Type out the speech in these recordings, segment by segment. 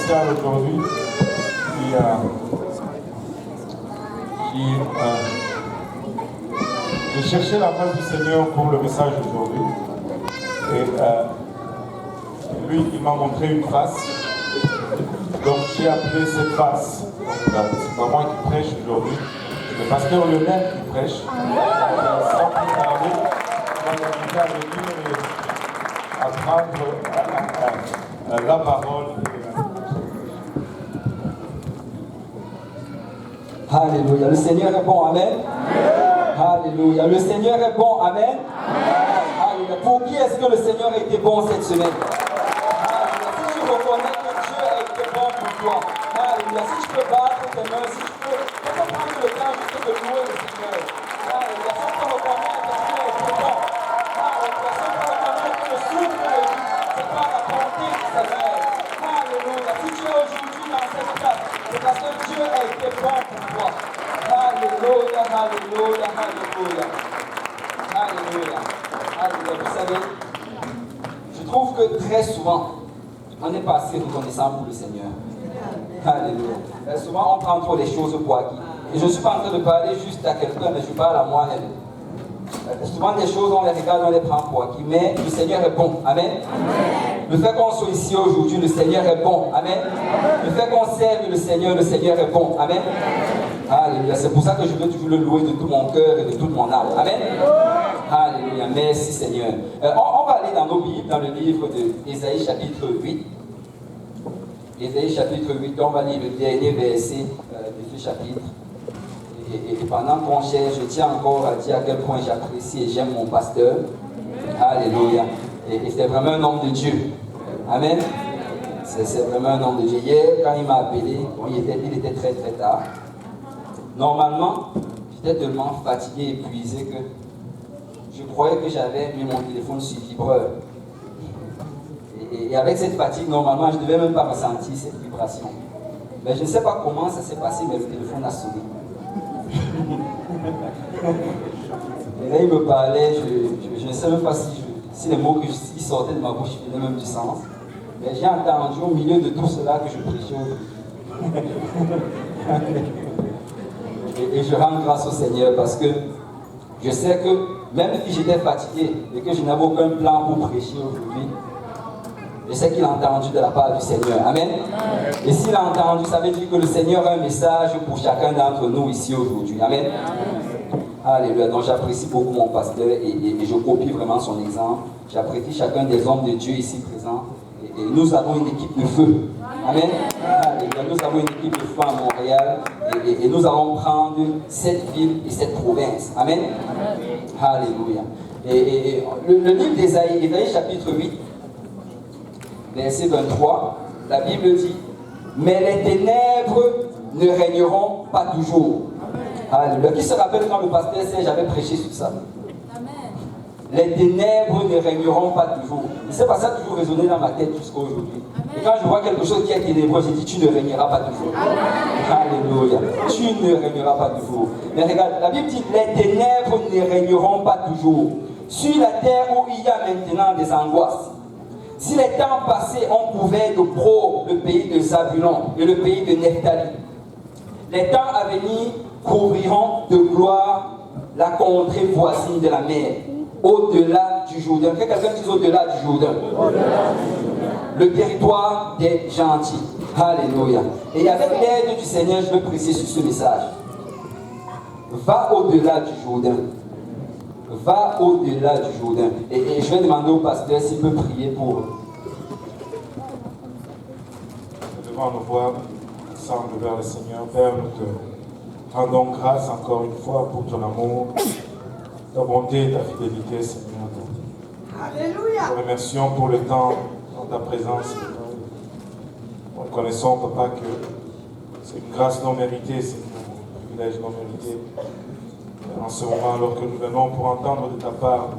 spécial aujourd'hui j'ai cherché la face du Seigneur pour le message d'aujourd'hui. Et lui, il m'a montré une face. Donc j'ai appelé cette face. C'est pas moi qui prêche aujourd'hui, c'est le pasteur Lionel qui prêche. Sans plus tarder, on va m'inviter à venir et à prendre la parole. Alléluia. Le Seigneur est bon. Amen. Alléluia. Le Seigneur est bon. Amen. Alléluia. Pour qui est-ce que le Seigneur a été bon cette semaine? Alléluia. Si tu reconnais que Dieu a été bon pour toi, alléluia. Si tu peux battre tes mains, si tu peux prendre le temps juste de louer le Seigneur. Alléluia. Si tu peux reconnaître que Dieu a été bon. Alléluia. Si tu peux reconnaître que le souffle de vie, c'est pas la bonté du Seigneur. Alléluia. Si tu es aujourd'hui dans cette place, c'est parce que Dieu a été bon pour toi. Alléluia, alléluia, alléluia. Alléluia. Alléluia. Vous savez, je trouve que très souvent, on n'est pas assez reconnaissant pour le Seigneur. Alléluia. Souvent, on prend trop les choses pour acquis. Et je ne suis pas en train de parler juste à quelqu'un, mais je parle à moi-même. Souvent, des choses, on les regarde, on les prend pour acquis. Mais le Seigneur est bon. Amen. Le fait qu'on soit ici aujourd'hui, le Seigneur est bon. Amen. Le fait qu'on serve le Seigneur est bon. Amen. Alléluia. C'est pour ça que je veux toujours le louer de tout mon cœur et de toute mon âme. Amen. Alléluia. Merci Seigneur. On va aller dans nos Bibles, dans le livre d'Ésaïe chapitre 8. Ésaïe chapitre 8, on va lire le dernier verset de ce chapitre. Et pendant qu'on cherche, je tiens encore à dire à quel point j'apprécie et j'aime mon pasteur. Alléluia. Et c'est vraiment un homme de Dieu. Amen. C'est vraiment un homme de Dieu. Hier, quand il m'a appelé, bon, il était très très tard. Normalement, j'étais tellement fatigué et épuisé que je croyais que j'avais mis mon téléphone sur vibreur. Et avec cette fatigue, normalement, je ne devais même pas ressentir cette vibration. Mais je ne sais pas comment ça s'est passé, mais le téléphone a sonné. Et là, il me parlait, je ne sais même pas si les mots qui sortaient de ma bouche faisaient même du sens. Mais j'ai entendu au milieu de tout cela que je prêchais aujourd'hui. Et je rends grâce au Seigneur parce que je sais que même si j'étais fatigué et que je n'avais aucun plan pour prêcher aujourd'hui, je sais qu'il a entendu de la part du Seigneur. Amen. Et s'il a entendu, ça veut dire que le Seigneur a un message pour chacun d'entre nous ici aujourd'hui. Amen. Alléluia. Donc j'apprécie beaucoup mon pasteur et je copie vraiment son exemple. J'apprécie chacun des hommes de Dieu ici présents. Et nous avons une équipe de feu. Amen. Alléluia. Nous avons une équipe de feu à Montréal. Et nous allons prendre cette ville et cette province. Amen. Alléluia. Et le livre d'Ésaïe, Ésaïe chapitre 8, verset 23, la Bible dit: mais les ténèbres ne régneront pas toujours. Alléluia. Qui se rappelle quand le pasteur Serge avait prêché sur ça? Les ténèbres ne régneront pas toujours. Et c'est pas ça toujours résonné dans ma tête jusqu'à aujourd'hui. Et quand je vois quelque chose qui est ténébreux, je dis: tu ne régneras pas toujours. Alléluia. Tu ne régneras pas toujours. Mais regarde, la Bible dit: les ténèbres ne régneront pas toujours. Sur la terre où il y a maintenant des angoisses. Si les temps passés ont couvert de pro le pays de Zabulon et le pays de Nephtali, les temps à venir couvriront de gloire la contrée voisine de la mer, au-delà du Jourdain. Que quelqu'un dise au-delà du Jourdain. Le territoire des gentils. Alléluia. Et avec l'aide du Seigneur, je veux préciser sur ce message. Va au-delà du Jourdain. Va au-delà du Jourdain. Et je vais demander au pasteur s'il peut prier pour eux. Nous devons nous voir ensemble vers le Seigneur. Père, nous te rendons grâce encore une fois pour ton amour, ta bonté et ta fidélité, Seigneur. Alléluia. Nous te remercions pour le temps dans ta présence. Nous reconnaissons, Papa, que c'est une grâce non méritée, c'est un privilège non mérité. En ce moment, alors que nous venons pour entendre de ta part,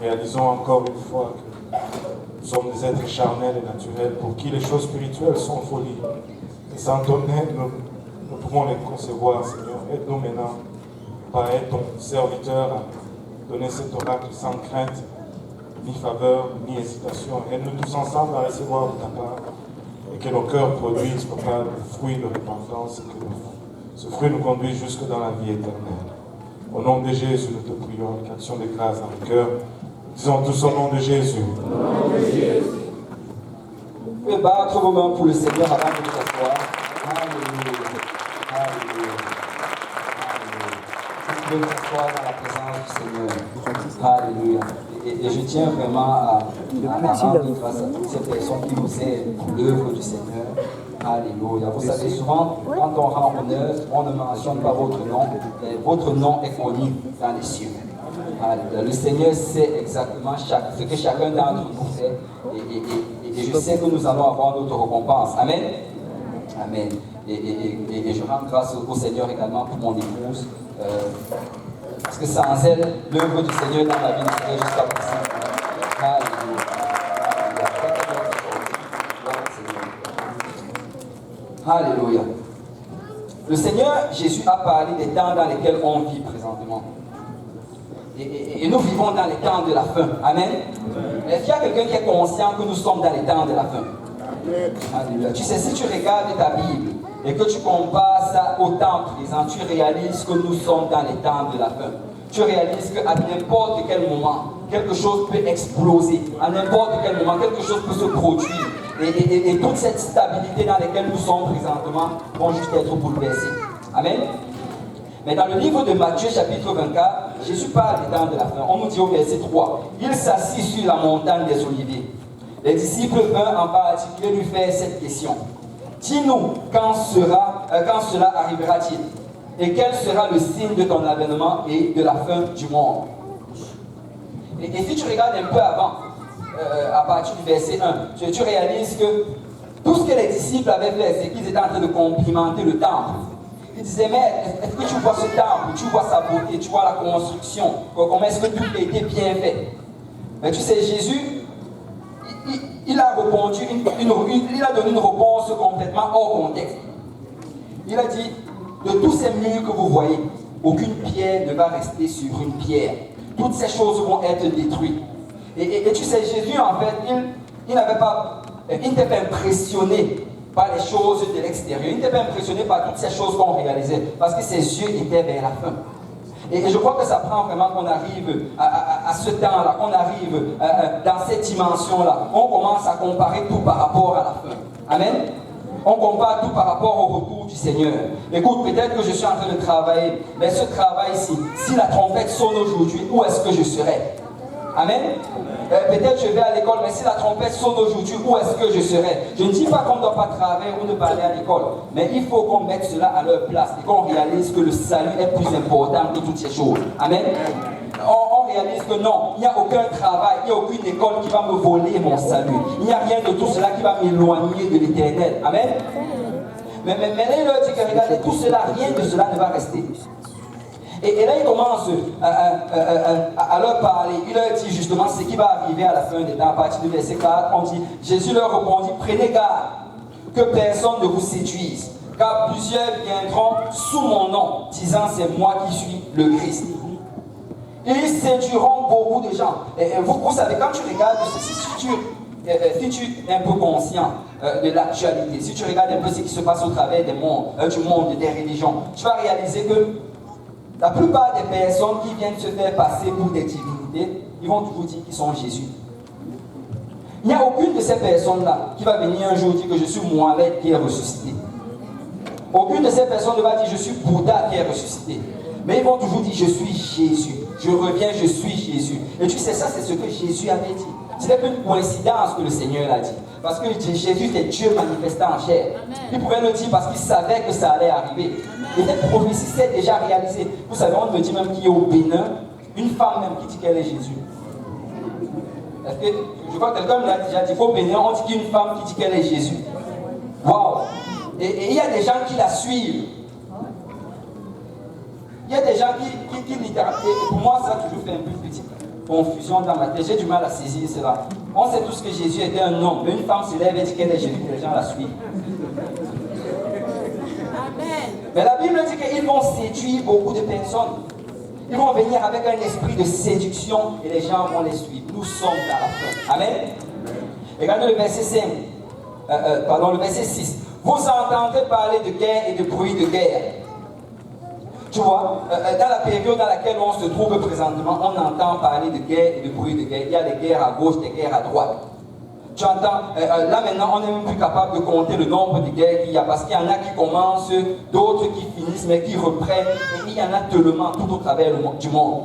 réalisons encore une fois que nous sommes des êtres charnels et naturels pour qui les choses spirituelles sont folie. Et sans ton aide, nous pouvons les concevoir, Seigneur. Aide-nous maintenant, par être ton serviteur, à donner cet oracle sans crainte, ni faveur, ni hésitation. Aide-nous tous ensemble à recevoir de ta part. Et et que nos cœurs produisent, Papa, le fruit de repentance, et que ce fruit nous conduise jusque dans la vie éternelle. Au nom de Jésus, nous te prions avec action de grâce dans le cœur. Disons tous au nom de Jésus. Vous pouvez battre vos mains pour le Seigneur avant de vous asseoir. Alléluia. Alléluia. Alléluia. Vous pouvez vous asseoir dans la présence du Seigneur. Alléluia. Et je tiens vraiment à rendre grâce à toutes ces personnes qui nous aident pour l'œuvre du Seigneur. Alléluia. Vous savez, souvent, quand on rend honneur, on ne mentionne pas votre nom, mais votre nom est connu dans les cieux. Alléluia. Le Seigneur sait exactement ce que chacun d'entre nous fait. Et je sais que nous allons avoir notre récompense. Amen. Amen. Et je rends grâce au Seigneur également pour mon épouse. Parce que sans elle, l'œuvre du Seigneur dans ma vie ne serait jusqu'à possible. Alléluia. Alléluia. Le Seigneur Jésus a parlé des temps dans lesquels on vit présentement. Et nous vivons dans les temps de la fin. Amen. Est-ce qu'il y a quelqu'un qui est conscient que nous sommes dans les temps de la fin? Alléluia. Tu sais, si tu regardes ta Bible et que tu compares ça au temps présent, tu réalises que nous sommes dans les temps de la fin. Tu réalises qu'à n'importe quel moment, quelque chose peut exploser. À n'importe quel moment, quelque chose peut se produire. Et toute cette stabilité dans laquelle nous sommes présentement vont juste être bouleversées. Amen. Mais dans le livre de Matthieu, chapitre 24, Jésus parle des temps de la fin. On nous dit au verset 3, il s'assit sur la montagne des Oliviers. Les disciples vinrent en particulier lui faire cette question. Dis-nous, quand cela arrivera-t-il? Et quel sera le signe de ton avènement et de la fin du monde? Et si tu regardes un peu avant, à partir du verset 1, tu réalises que tout ce que les disciples avaient fait, c'est qu'ils étaient en train de complimenter le temple. Ils disaient, mais est-ce que tu vois ce temple, tu vois sa beauté, tu vois la construction, comment est-ce que tout a été bien fait? Mais tu sais, Jésus, il a répondu, il a donné une réponse complètement hors contexte. Il a dit, de tous ces murs que vous voyez, aucune pierre ne va rester sur une pierre. Toutes ces choses vont être détruites. Et tu sais, Jésus, en fait, il n'était pas impressionné par les choses de l'extérieur. Il n'était pas impressionné par toutes ces choses qu'on réalisait, parce que ses yeux étaient vers la fin. Et je crois que ça prend vraiment qu'on arrive à ce temps-là, qu'on arrive dans cette dimension-là. On commence à comparer tout par rapport à la fin. Amen. On compare tout par rapport au retour du Seigneur. Écoute, peut-être que je suis en train de travailler, mais ce travail-ci, si la trompette sonne aujourd'hui, où est-ce que je serai? Amen. Peut-être je vais à l'école, mais si la trompette sonne aujourd'hui, où est-ce que je serai? Je ne dis pas qu'on ne doit pas travailler ou ne pas aller à l'école, mais il faut qu'on mette cela à leur place et qu'on réalise que le salut est plus important que toutes ces choses. Amen. On réalise que non, il n'y a aucun travail, il n'y a aucune école qui va me voler mon salut. Il n'y a rien de tout cela qui va m'éloigner de l'éternel. Amen. Mais là, il leur dit que regardez, tout cela, rien de cela ne va rester. Et là, il commence à leur parler. Il leur dit justement ce qui va arriver à la fin des temps. À partir du verset 4, on dit, Jésus leur répondit, prenez garde que personne ne vous séduise, car plusieurs viendront sous mon nom, disant c'est moi qui suis le Christ. Ils séduiront beaucoup de gens. Et vous savez, quand tu regardes ceci, si tu es un peu conscient de l'actualité, si tu regardes un peu ce qui se passe au travers du monde, des religions, tu vas réaliser que la plupart des personnes qui viennent se faire passer pour des divinités, ils vont toujours dire qu'ils sont Jésus. Il n'y a aucune de ces personnes-là qui va venir un jour dire que je suis Mohamed qui est ressuscité. Aucune de ces personnes ne va dire je suis Bouddha qui est ressuscité. Mais ils vont toujours dire je suis Jésus. Je reviens, je suis Jésus. Et tu sais, ça c'est ce que Jésus avait dit. Ce n'est pas une coïncidence que le Seigneur l'a dit. Parce que Jésus était Dieu manifesté en chair. Il pouvait le dire parce qu'il savait que ça allait arriver. Et cette prophétie s'est déjà réalisée. Vous savez, on me dit même qu'il y a au Bénin une femme même qui dit qu'elle est Jésus. Est-ce que, je crois que quelqu'un me l'a déjà dit qu'au Bénin, on dit qu'il y a une femme qui dit qu'elle est Jésus. Waouh! Et il y a des gens qui la suivent. Il y a des gens qui littéralement, et pour moi ça a toujours fait un peu de petite confusion dans ma tête, j'ai du mal à saisir cela. On sait tous que Jésus était un homme, mais une femme se lève et dit qu'elle est Jésus, que les gens la suivent. Amen. Mais la Bible dit qu'ils vont séduire beaucoup de personnes. Ils vont venir avec un esprit de séduction et les gens vont les suivre. Nous sommes dans la fin. Amen. Regardez le verset 5. le verset 6. Vous entendrez parler de guerre et de bruit de guerre. Tu vois, dans la période dans laquelle on se trouve présentement, on entend parler de guerre et de bruit de guerre. Il y a des guerres à gauche, des guerres à droite. Tu entends, là maintenant, on n'est même plus capable de compter le nombre de guerres qu'il y a, parce qu'il y en a qui commencent, d'autres qui finissent, mais qui reprennent, et il y en a tellement tout au travers du monde.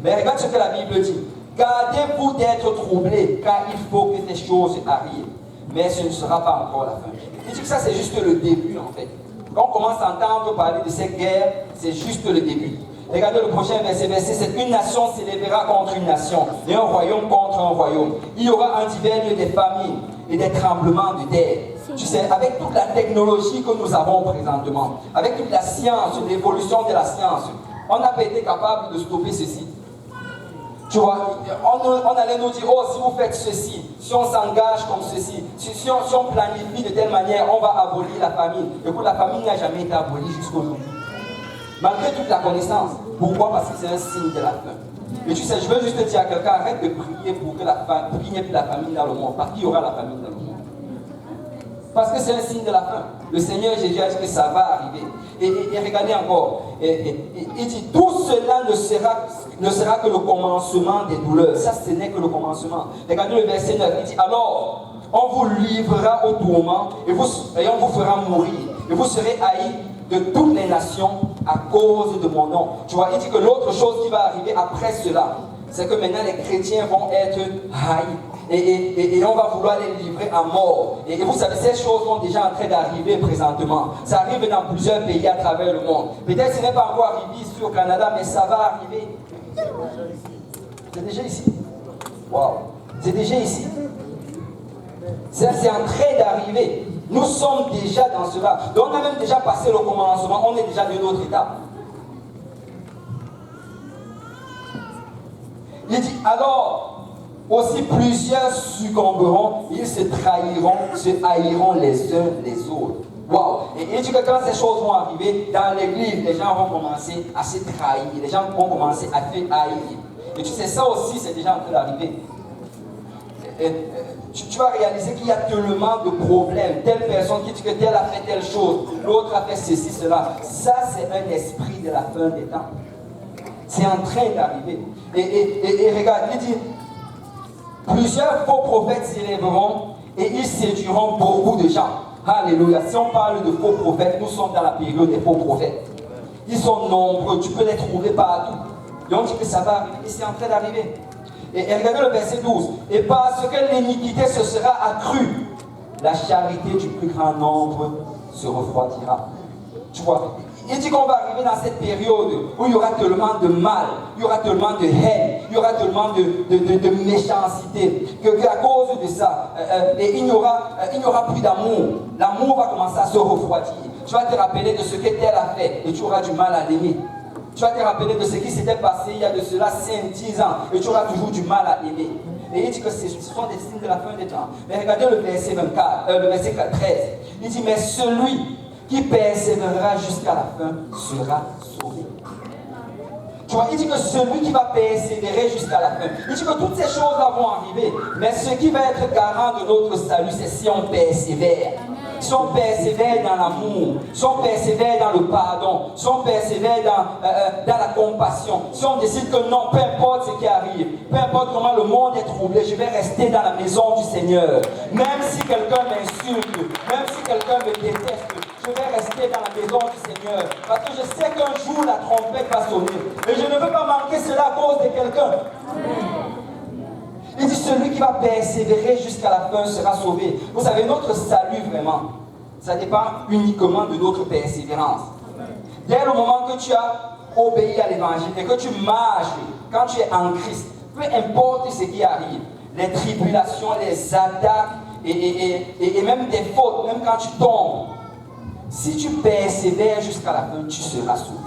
Mais regarde ce que la Bible dit. Gardez-vous d'être troublés, car il faut que ces choses arrivent. Mais ce ne sera pas encore la fin. Il dit que ça, c'est juste le début, en fait. Quand on commence à entendre parler de cette guerre, c'est juste le début. Regardez le prochain verset, verset 7. Une nation s'élèvera contre une nation, et un royaume contre un royaume. Il y aura en divers lieux des famines et des tremblements de terre. Tu sais, avec toute la technologie que nous avons présentement, avec toute la science, l'évolution de la science, on n'a pas été capable de stopper ceci. Tu vois, on allait nous dire, oh, si vous faites ceci, si on s'engage comme ceci, si on planifie de telle manière, on va abolir la famine. Écoute, la famine n'a jamais été abolie jusqu'aujourd'hui. Malgré toute la connaissance. Pourquoi? Parce que c'est un signe de la fin. Et tu sais, je veux juste te dire à quelqu'un, arrête de prier pour qu'il n'y ait plus la famine dans le monde. Parce qu'il y aura la famine dans le monde. Parce que c'est un signe de la fin. Le Seigneur Jésus a dit que ça va arriver. Et regardez encore. Il dit, tout cela ne sera que le commencement des douleurs. Ça, ce n'est que le commencement. Regardez le verset 9. Il dit, alors, on vous livrera au tourment et on vous fera mourir. Et vous serez haïs de toutes les nations à cause de mon nom. Tu vois, il dit que l'autre chose qui va arriver après cela, c'est que maintenant les chrétiens vont être haïs. Et on va vouloir les livrer à mort. Et vous savez, ces choses sont déjà en train d'arriver présentement. Ça arrive dans plusieurs pays à travers le monde. Peut-être que ce n'est pas encore arrivé ici au Canada, mais ça va arriver. C'est déjà ici. Waouh. C'est déjà ici. C'est en train d'arriver. Nous sommes déjà dans cela. Donc on a même déjà passé le commencement. On est déjà de notre étape. Il dit, alors, aussi plusieurs succomberont, ils se trahiront, se haïront les uns les autres. Waouh! Et il dit que quand ces choses vont arriver, dans l'église, les gens vont commencer à se trahir, les gens vont commencer à se haïr. Et tu sais, ça aussi, c'est déjà en train d'arriver. Tu vas réaliser qu'il y a tellement de problèmes. Telle personne qui dit que telle a fait telle chose, l'autre a fait ceci, cela. Ça, c'est un esprit de la fin des temps. C'est en train d'arriver. Et regarde, il dit, plusieurs faux prophètes s'élèveront et ils séduiront beaucoup de gens. Alléluia. Si on parle de faux prophètes, nous sommes dans la période des faux prophètes. Ils sont nombreux, tu peux les trouver partout. Et on dit que ça va arriver, et c'est en train d'arriver. Et regardez le verset 12. Et parce que l'iniquité se sera accrue, la charité du plus grand nombre se refroidira. Tu vois, il dit qu'on va arriver dans cette période où il y aura tellement de mal, il y aura tellement de haine, il y aura tellement de méchanceté, qu'à cause de ça, il n'y aura plus d'amour. L'amour va commencer à se refroidir. Tu vas te rappeler de ce que tel a fait et tu auras du mal à l'aimer. Tu vas te rappeler de ce qui s'était passé il y a de cela 5-10 ans et tu auras toujours du mal à aimer. Et il dit que ce sont des signes de la fin des temps. Mais regardez le verset 13. Il dit, mais celui qui persévérera jusqu'à la fin sera sauvé. Tu vois, il dit que celui qui va persévérer jusqu'à la fin, il dit que toutes ces choses-là vont arriver, mais ce qui va être garant de notre salut, c'est si on persévère. Si on persévère dans l'amour, si on persévère dans le pardon, si on persévère dans la compassion, si on décide que non, peu importe ce qui arrive, peu importe comment le monde est troublé, je vais rester dans la maison du Seigneur. Même si quelqu'un m'insulte, même si quelqu'un me déteste, je vais rester dans la maison du Seigneur. Parce que je sais qu'un jour la trompette va sonner. Et je ne veux pas manquer cela à cause de quelqu'un. Il dit, celui qui va persévérer jusqu'à la fin sera sauvé. Vous savez, notre salut vraiment, ça dépend uniquement de notre persévérance. Dès le moment que tu as obéi à l'évangile et que tu marches, quand tu es en Christ, peu importe ce qui arrive, les tribulations, les attaques et même des fautes, même quand tu tombes, si tu persévères jusqu'à la fin, tu seras sauvé.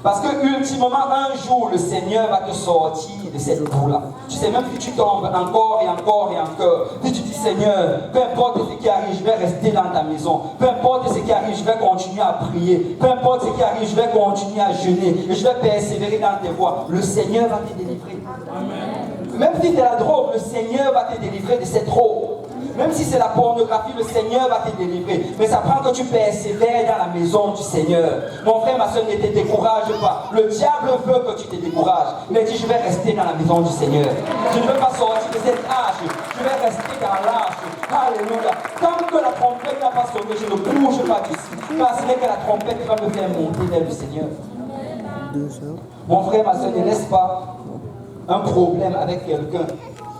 Parce que ultimement, un jour, le Seigneur va te sortir de cette boue-là. Tu sais, même si tu tombes encore et encore et encore, puis tu dis, Seigneur, peu importe ce qui arrive, je vais rester dans ta maison. Peu importe ce qui arrive, je vais continuer à prier. Peu importe ce qui arrive, je vais continuer à jeûner. Et je vais persévérer dans tes voies. Le Seigneur va te délivrer. Amen. Même si tu es la drogue, le Seigneur va te délivrer de cette drogue. Même si c'est la pornographie, le Seigneur va te délivrer. Mais ça prend que tu persévères dans la maison du Seigneur. Mon frère, ma soeur, ne te décourage pas. Le diable veut que tu te décourages. Mais dis, je vais rester dans la maison du Seigneur. Je ne veux pas sortir de cette âge. Je vais rester dans l'âge. Alléluia. Tant que la trompette n'a pas sonné, je ne bouge pas d'ici. Car ce n'est que la trompette qui va me faire monter vers le Seigneur. Mon frère, ma soeur, ne laisse pas un problème avec quelqu'un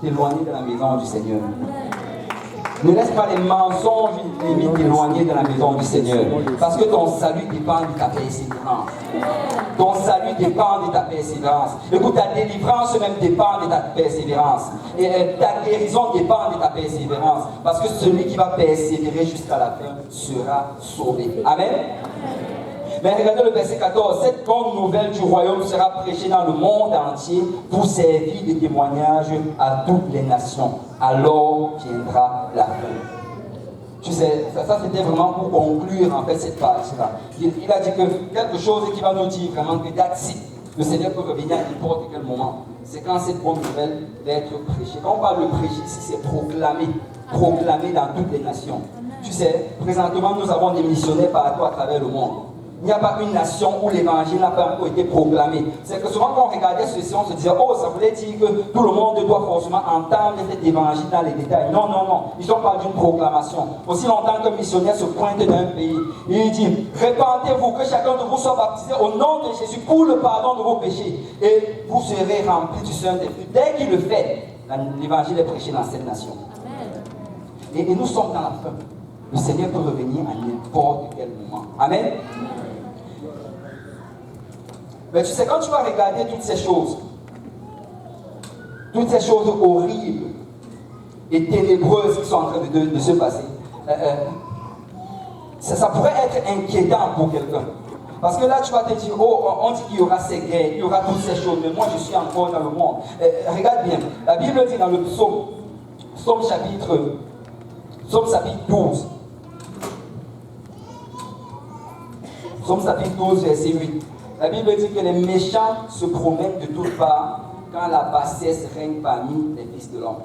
t'éloigner de la maison du Seigneur. Ne laisse pas les mensonges limite t'éloigner de la maison du Seigneur. Parce que ton salut dépend de ta persévérance. Ton salut dépend de ta persévérance. Écoute, ta délivrance même dépend de ta persévérance. Et ta guérison dépend de ta persévérance. Parce que celui qui va persévérer jusqu'à la fin sera sauvé. Amen. Mais regardez le verset 14. Cette bonne nouvelle du royaume sera prêchée dans le monde entier pour servir de témoignage à toutes les nations. Alors viendra la fin. Tu sais, ça c'était vraiment pour conclure en fait cette partie-là. Il a dit que quelque chose qui va nous dire vraiment que that's it. Le Seigneur peut revenir à n'importe quel moment. C'est quand cette bonne nouvelle va être prêchée. Quand on parle de prêcher ici, c'est proclamer. Proclamer dans toutes les nations. Tu sais, présentement nous avons des missionnaires partout à travers le monde. Il n'y a pas une nation où l'évangile n'a pas encore été proclamé. C'est que souvent quand on regardait ceci, on se disait, oh, ça voulait dire que tout le monde doit forcément entendre cet évangile dans les détails. Non, non, non. Ils ont parlé d'une proclamation. Aussi longtemps qu'un missionnaire se pointe d'un pays, il dit, répandez-vous, que chacun de vous soit baptisé au nom de Jésus pour le pardon de vos péchés. Et vous serez remplis du Saint-Esprit. Dès qu'il le fait, l'évangile est prêché dans cette nation. Et nous sommes dans la fin. Le Seigneur peut revenir à n'importe quel moment. Amen. Mais tu sais, quand tu vas regarder toutes ces choses horribles et ténébreuses qui sont en train de se passer, ça pourrait être inquiétant pour quelqu'un. Parce que là, tu vas te dire, oh, on dit qu'il y aura ces guerres, il y aura toutes ces choses, mais moi, je suis encore dans le monde. Regarde bien, la Bible dit dans le psaume chapitre 12, Psaume chapitre 12, verset 8. La Bible dit que les méchants se promènent de toutes parts quand la bassesse règne parmi les fils de l'homme.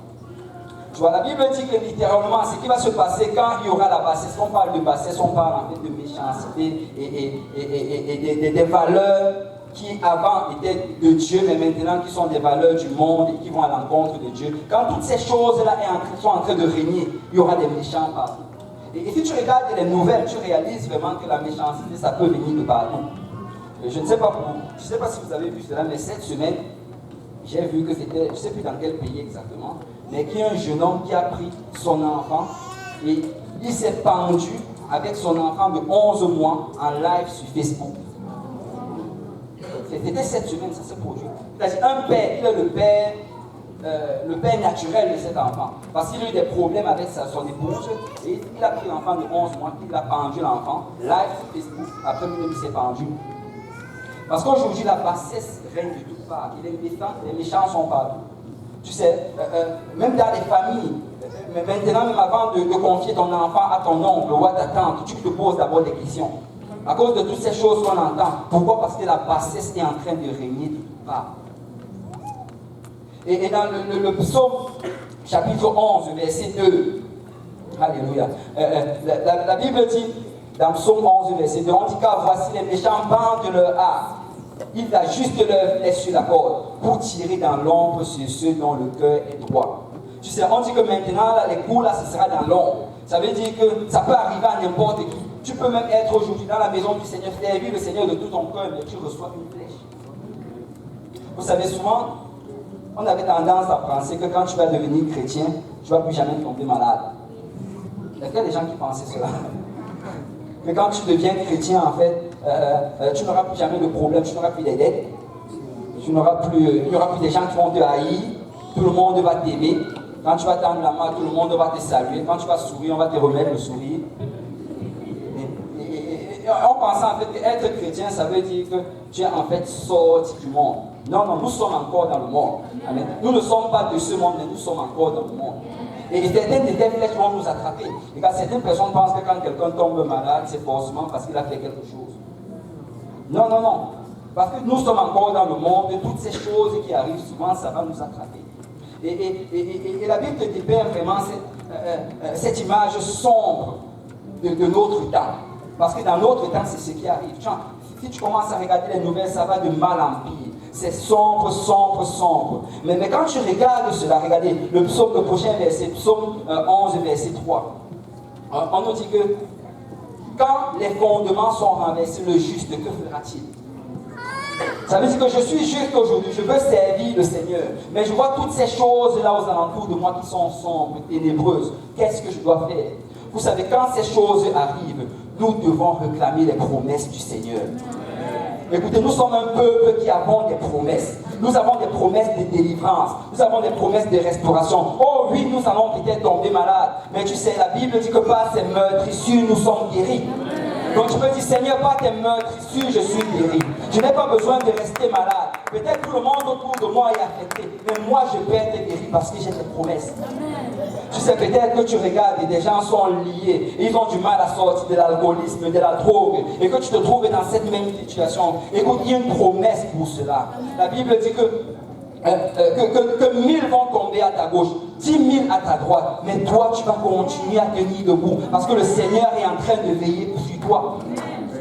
Tu vois, la Bible dit que littéralement, ce qui va se passer quand il y aura la bassesse, on parle de bassesse, on parle en fait de méchanceté et des valeurs qui avant étaient de Dieu, mais maintenant qui sont des valeurs du monde et qui vont à l'encontre de Dieu. Quand toutes ces choses-là sont en train de régner, il y aura des méchants partout. Et si tu regardes les nouvelles, tu réalises vraiment que la méchanceté, ça peut venir de partout. Je ne sais pas si vous avez vu cela, mais cette semaine, j'ai vu que c'était, je ne sais plus dans quel pays exactement, mais qu'il y a un jeune homme qui a pris son enfant et il s'est pendu avec son enfant de 11 mois en live sur Facebook. C'était cette semaine, ça s'est produit. C'est-à-dire un père, il est le père naturel de cet enfant. Parce qu'il a eu des problèmes avec son épouse et il a pris l'enfant de 11 mois, il a pendu l'enfant, live sur Facebook, après il s'est pendu. Parce qu'aujourd'hui, la bassesse règne de toutes parts. Les méchants sont partout. Tu sais, même dans les familles, maintenant, même avant de confier ton enfant à ton oncle ou à ta tante, tu te poses d'abord des questions. À cause de toutes ces choses qu'on entend. Pourquoi? Parce que la bassesse est en train de régner de toutes parts. Et dans le psaume, chapitre 11, verset 2, alléluia, la Bible dit, dans psaume 11, verset 2, on dit car voici les méchants bandent leur arc. Ils ajustent leur flèche sur la corde pour tirer dans l'ombre sur ceux dont le cœur est droit. Tu sais, on dit que maintenant, là, les coups, là, ce sera dans l'ombre. Ça veut dire que ça peut arriver à n'importe qui. Tu peux même être aujourd'hui dans la maison du Seigneur, servir le Seigneur de tout ton cœur, mais tu reçois une flèche. Vous savez, souvent, on avait tendance à penser que quand tu vas devenir chrétien, tu ne vas plus jamais tomber malade. Il y a des gens qui pensaient cela. Mais quand tu deviens chrétien, en fait, tu n'auras plus jamais de problème, tu n'auras plus des dettes, il n'y aura plus des gens qui vont te haïr, tout le monde va t'aimer. Quand tu vas tendre la main, tout le monde va te saluer. Quand tu vas sourire, on va te remettre le sourire. Et on pensait en fait qu'être chrétien, ça veut dire que tu es en fait sorti du monde. Non, non, nous sommes encore dans le monde. Amen. Nous ne sommes pas de ce monde, mais nous sommes encore dans le monde. Et certaines des flèches vont nous attraper. Et quand certaines personnes pensent que quand quelqu'un tombe malade, c'est forcément parce qu'il a fait quelque chose. Non, non, non. Parce que nous sommes encore dans le monde et toutes ces choses qui arrivent souvent, ça va nous attraper. Et la Bible te dépeint vraiment cette image sombre de notre temps. Parce que dans notre temps, c'est ce qui arrive. Si tu commences à regarder les nouvelles, ça va de mal en pire. C'est sombre, sombre, sombre. Mais quand tu regardes cela, regardez le prochain verset, psaume 11, verset 3. On nous dit que quand les fondements sont renversés, le juste, que fera-t-il? Ça veut dire que je suis juste aujourd'hui, je veux servir le Seigneur, mais je vois toutes ces choses-là aux alentours de moi qui sont sombres, ténébreuses. Qu'est-ce que je dois faire? Vous savez, quand ces choses arrivent, nous devons réclamer les promesses du Seigneur. Écoutez, nous sommes un peuple qui avons des promesses. Nous avons des promesses de délivrance. Nous avons des promesses de restauration. Oh oui, nous allons peut-être tomber malades. Mais tu sais, la Bible dit que par ces meurtrissures, nous sommes guéris. Donc tu peux dire, Seigneur, par tes meurtrissures, je suis guéri. Je n'ai pas besoin de rester malade. Peut-être tout le monde autour de moi est affecté. Mais moi, je peux être guéri parce que j'ai des promesses. Tu sais, peut-être que tu regardes et des gens sont liés. Et ils ont du mal à sortir de l'alcoolisme, de la drogue. Et que tu te trouves dans cette même situation. Écoute, il y a une promesse pour cela. La Bible dit que 1000 vont tomber à ta gauche, 10 000 à ta droite, mais toi tu vas continuer à tenir debout parce que le Seigneur est en train de veiller sur toi.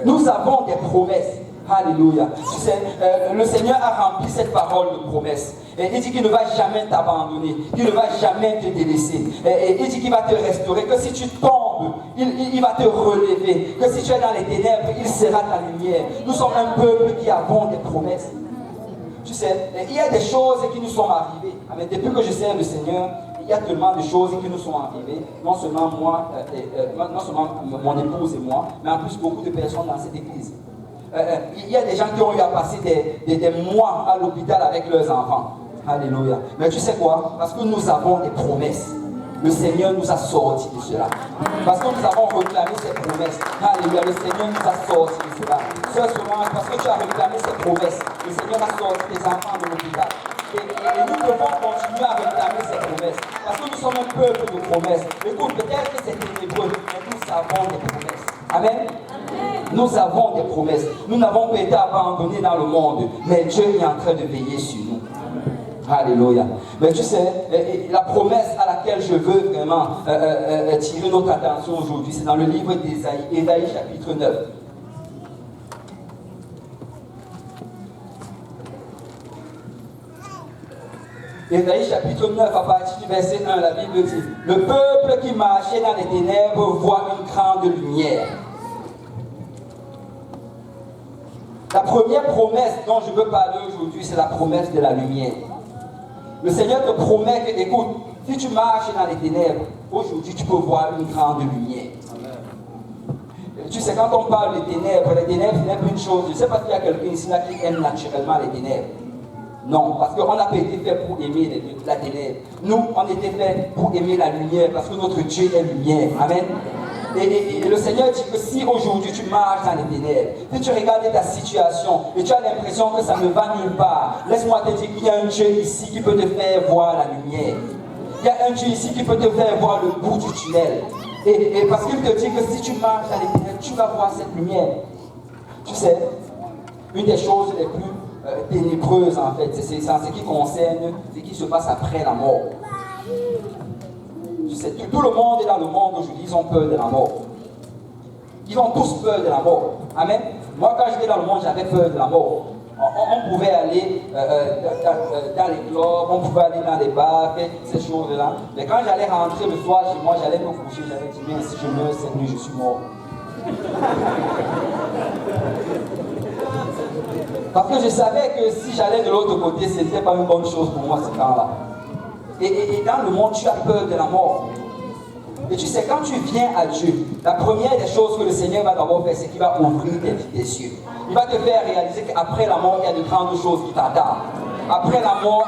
Nous avons des promesses. Alléluia. Tu sais, le Seigneur a rempli cette parole de promesse. Et il dit qu'il ne va jamais t'abandonner, qu'il ne va jamais te délaisser. Et il dit qu'il va te restaurer, que si tu tombes, il va te relever, que si tu es dans les ténèbres, il sera ta lumière. Nous sommes un peuple qui avons des promesses. Tu sais, il y a des choses qui nous sont arrivées. Mais depuis que je sers le Seigneur, il y a tellement de choses qui nous sont arrivées. Non seulement moi, non seulement mon épouse et moi, mais en plus beaucoup de personnes dans cette église. Il y a des gens qui ont eu à passer des mois à l'hôpital avec leurs enfants. Alléluia. Mais tu sais quoi? Parce que nous avons des promesses. Le Seigneur nous a sortis de cela. Parce que nous avons réclamé ces promesses. Alléluia. Le Seigneur nous a sortis de cela. Seulement parce que tu as réclamé ces promesses, le Seigneur a sorti tes enfants de l'hôpital. Et nous devons continuer à réclamer ces promesses. Parce que nous sommes un peuple de promesses. Écoute, peut-être que c'est ténébreux, mais nous avons des promesses. Amen. Nous avons des promesses. Nous n'avons pas été abandonnés dans le monde, mais Dieu est en train de veiller sur nous. Alléluia. Mais tu sais, la promesse à laquelle je veux vraiment tirer notre attention aujourd'hui, c'est dans le livre d'Ésaïe, Ésaïe chapitre 9. Ésaïe chapitre 9, à partir du verset 1, la Bible dit: le peuple qui marchait dans les ténèbres voit une grande lumière. La première promesse dont je veux parler aujourd'hui, c'est la promesse de la lumière. Le Seigneur te promet que, écoute, si tu marches dans les ténèbres, aujourd'hui tu peux voir une grande lumière. Tu sais, quand on parle des ténèbres, ce n'est pas une chose. Je ne sais pas s'il y a quelqu'un ici là qui aime naturellement les ténèbres. Non, parce qu'on n'a pas été fait pour aimer la ténèbre. Nous, on était fait pour aimer la lumière, parce que notre Dieu est lumière. Amen. Et le Seigneur dit que si aujourd'hui tu marches dans les ténèbres, si tu regardes ta situation et tu as l'impression que ça ne va nulle part, laisse-moi te dire qu'il y a un Dieu ici qui peut te faire voir la lumière. Il y a un Dieu ici qui peut te faire voir le bout du tunnel. Et parce qu'il te dit que si tu marches dans les ténèbres, tu vas voir cette lumière. Tu sais, une des choses les plus ténébreuses en fait, c'est ce qui concerne ce qui se passe après la mort. Tu sais, tout le monde est dans le monde aujourd'hui, ils ont peur de la mort. Ils ont tous peur de la mort. Amen. Moi, quand j'étais dans le monde, j'avais peur de la mort. On pouvait aller dans les clubs, on pouvait aller dans les bars, faire ces choses-là. Mais quand j'allais rentrer le soir chez moi, j'allais me coucher, j'allais dire, mais si je meurs cette nuit, je suis mort. Parce que je savais que si j'allais de l'autre côté, ce n'était pas une bonne chose pour moi ce temps-là. Et dans le monde, tu as peur de la mort. Et tu sais, quand tu viens à Dieu, la première des choses que le Seigneur va d'abord faire, c'est qu'il va ouvrir tes yeux. Il va te faire réaliser qu'après la mort, il y a de grandes choses qui t'attendent. Après la mort,